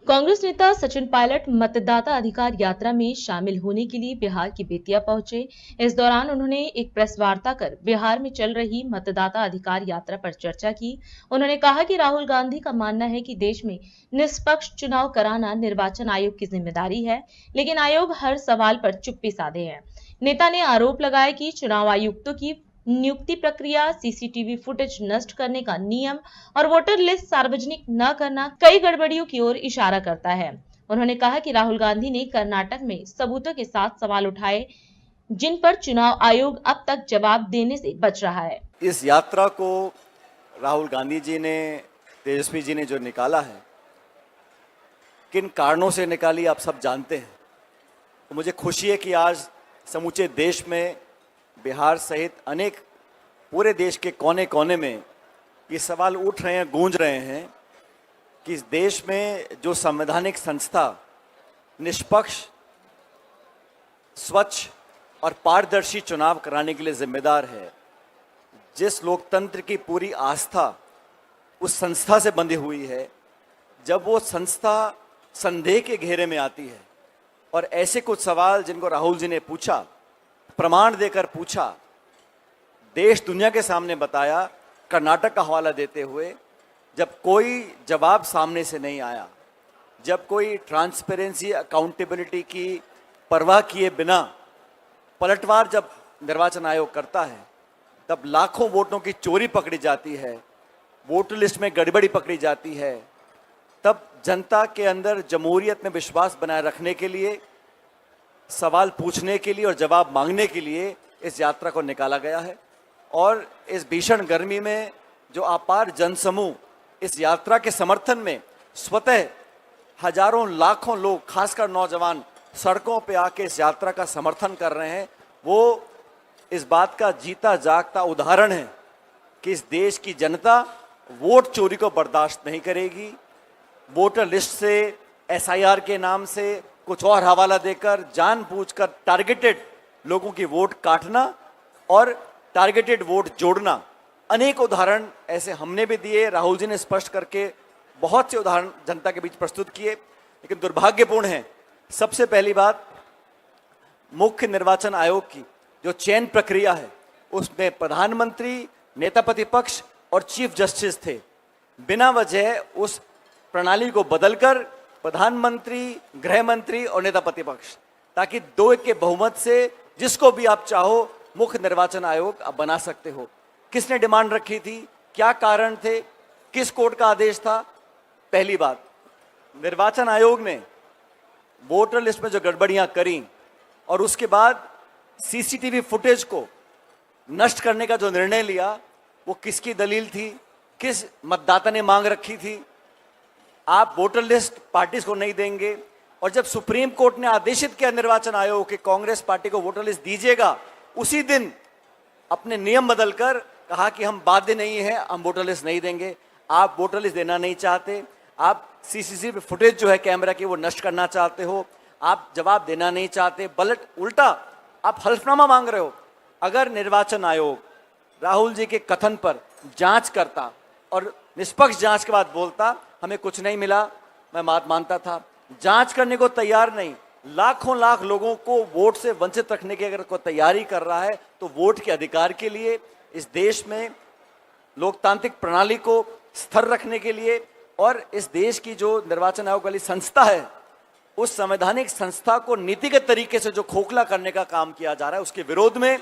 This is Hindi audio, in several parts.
कांग्रेस नेता सचिन पायलट मतदाता अधिकार यात्रा में शामिल होने के लिए बिहार की बेतिया पहुंचे। इस दौरान उन्होंने एक प्रेस वार्ता कर बिहार में चल रही मतदाता अधिकार यात्रा पर चर्चा की। उन्होंने कहा कि राहुल गांधी का मानना है कि देश में निष्पक्ष चुनाव कराना निर्वाचन आयोग की जिम्मेदारी है, लेकिन आयोग हर सवाल पर चुप्पी साधे है। नेता ने आरोप लगाया कि चुनाव आयुक्तों की नियुक्ति प्रक्रिया, सीसीटीवी फुटेज नष्ट करने का नियम और वोटर लिस्ट सार्वजनिक न करना कई गड़बड़ियों की ओर इशारा करता है। उन्होंने कहा कि राहुल गांधी ने कर्नाटक में सबूतों के साथ सवाल उठाए, जिन पर चुनाव आयोग अब तक जवाब देने से बच रहा है। इस यात्रा को राहुल गांधी जी ने, तेजस्वी जी ने जो निकाला है, किन कारणों से निकाली आप सब जानते हैं। तो मुझे खुशी है कि आज समूचे देश में, बिहार सहित अनेक पूरे देश के कोने कोने में ये सवाल उठ रहे हैं, गूंज रहे हैं कि इस देश में जो संवैधानिक संस्था निष्पक्ष, स्वच्छ और पारदर्शी चुनाव कराने के लिए जिम्मेदार है, जिस लोकतंत्र की पूरी आस्था उस संस्था से बंधी हुई है, जब वो संस्था संदेह के घेरे में आती है और ऐसे कुछ सवाल जिनको राहुल जी ने पूछा, प्रमाण देकर पूछा, देश दुनिया के सामने बताया, कर्नाटक का हवाला देते हुए, जब कोई जवाब सामने से नहीं आया, जब कोई ट्रांसपेरेंसी, अकाउंटेबिलिटी की परवाह किए बिना पलटवार जब निर्वाचन आयोग करता है, तब लाखों वोटों की चोरी पकड़ी जाती है, वोटर लिस्ट में गड़बड़ी पकड़ी जाती है, तब जनता के अंदर जमहूरियत में विश्वास बनाए रखने के लिए, सवाल पूछने के लिए और जवाब मांगने के लिए इस यात्रा को निकाला गया है। और इस भीषण गर्मी में जो अपार जनसमूह इस यात्रा के समर्थन में स्वतः हजारों लाखों लोग, खासकर नौजवान, सड़कों पे आके इस यात्रा का समर्थन कर रहे हैं, वो इस बात का जीता जागता उदाहरण है कि इस देश की जनता वोट चोरी को बर्दाश्त नहीं करेगी। वोटर लिस्ट से, एसआईआर के नाम से कुछ और हवाला देकर जानबूझकर टारगेटेड लोगों की वोट काटना और टारगेटेड वोट जोड़ना, अनेक उदाहरण ऐसे हमने भी दिए, राहुल जी ने स्पष्ट करके बहुत से उदाहरण जनता के बीच प्रस्तुत किए। लेकिन दुर्भाग्यपूर्ण है, सबसे पहली बात, मुख्य निर्वाचन आयोग की जो चयन प्रक्रिया है उसमें प्रधानमंत्री, नेता प्रतिपक्ष और चीफ जस्टिस थे। बिना वजह उस प्रणाली को बदलकर प्रधानमंत्री, गृह मंत्री और नेता प्रतिपक्ष, ताकि 2 के बहुमत से जिसको भी आप चाहो मुख्य निर्वाचन आयोग आप बना सकते हो। किसने डिमांड रखी थी, क्या कारण थे, किस कोर्ट का आदेश था? पहली बात, निर्वाचन आयोग ने वोटर लिस्ट में जो गड़बड़ियां करी और उसके बाद सीसीटीवी फुटेज को नष्ट करने का जो निर्णय लिया, वो किसकी दलील थी, किस मतदाता ने मांग रखी थी? आप वोटर लिस्ट पार्टीज को नहीं देंगे, और जब सुप्रीम कोर्ट ने आदेशित किया निर्वाचन आयोग कि कांग्रेस पार्टी को वोटर लिस्ट दीजिएगा, उसी दिन अपने नियम बदलकर कहा कि हम बाध्य नहीं है, हम वोटर लिस्ट नहीं देंगे। आप वोटर लिस्ट देना नहीं चाहते, आप सीसीटीवी फुटेज जो है कैमरा की वो नष्ट करना चाहते हो, आप जवाब देना नहीं चाहते, उल्टा आप हल्फनामा मांग रहे हो। अगर निर्वाचन आयोग राहुल जी के कथन पर जांच करता और निष्पक्ष जांच के बाद बोलता हमें कुछ नहीं मिला, मैं बात मानता था, जांच करने को तैयार नहीं, लाखों लाख लोगों को वोट से वंचित रखने की अगर कोई तैयारी कर रहा है, तो वोट के अधिकार के लिए, इस देश में लोकतांत्रिक प्रणाली को स्थिर रखने के लिए, और इस देश की जो निर्वाचन आयोग वाली संस्था है, उस संवैधानिक संस्था को नीतिगत तरीके से जो खोखला करने का काम किया जा रहा है, उसके विरोध में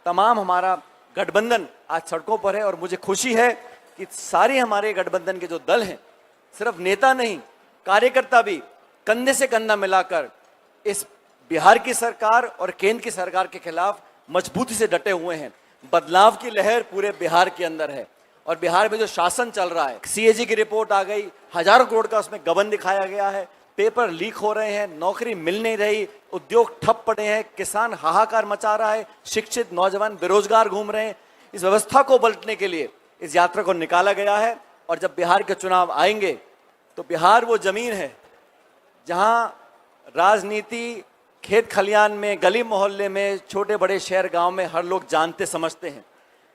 तमाम हमारा गठबंधन आज सड़कों पर है। और मुझे खुशी है कि सारे हमारे गठबंधन के जो दल हैं, सिर्फ नेता नहीं, कार्यकर्ता भी कंधे से कंधा मिलाकर इस बिहार की सरकार और केंद्र की सरकार के खिलाफ मजबूती से डटे हुए हैं। बदलाव की लहर पूरे बिहार के अंदर है, और बिहार में जो शासन चल रहा है, सीएजी की रिपोर्ट आ गई, हजारों करोड़ का उसमें गबन दिखाया गया है, पेपर लीक हो रहे हैं, नौकरी मिल नहीं रही, उद्योग ठप पड़े हैं, किसान हाहाकार मचा रहा है, शिक्षित नौजवान बेरोजगार घूम रहे हैं। इस व्यवस्था को पलटने के लिए इस यात्रा को निकाला गया है। और जब बिहार के चुनाव आएंगे, तो बिहार वो जमीन है जहां राजनीति खेत खलियान में, गली मोहल्ले में, छोटे बड़े शहर गांव में हर लोग जानते समझते हैं।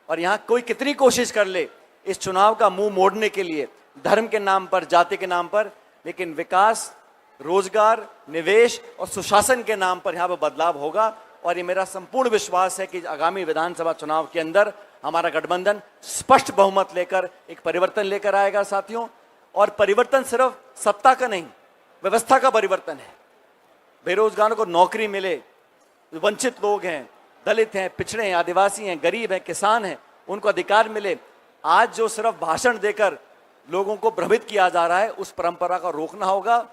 और यहां कोई कितनी कोशिश कर ले इस चुनाव का मुंह मोड़ने के लिए, धर्म के नाम पर, जाति के नाम पर, लेकिन विकास, रोजगार, निवेश और सुशासन के नाम पर यहाँ पर बदलाव होगा। और ये मेरा संपूर्ण विश्वास है कि आगामी विधानसभा चुनाव के अंदर हमारा गठबंधन स्पष्ट बहुमत लेकर एक परिवर्तन लेकर आएगा साथियों। और परिवर्तन सिर्फ सत्ता का नहीं, व्यवस्था का परिवर्तन है। बेरोजगारों को नौकरी मिले, वंचित लोग हैं, दलित हैं, पिछड़े हैं, आदिवासी हैं, गरीब हैं, किसान हैं, उनको अधिकार मिले। आज जो सिर्फ भाषण देकर लोगों को भ्रमित किया जा रहा है, उस परंपरा को रोकना होगा।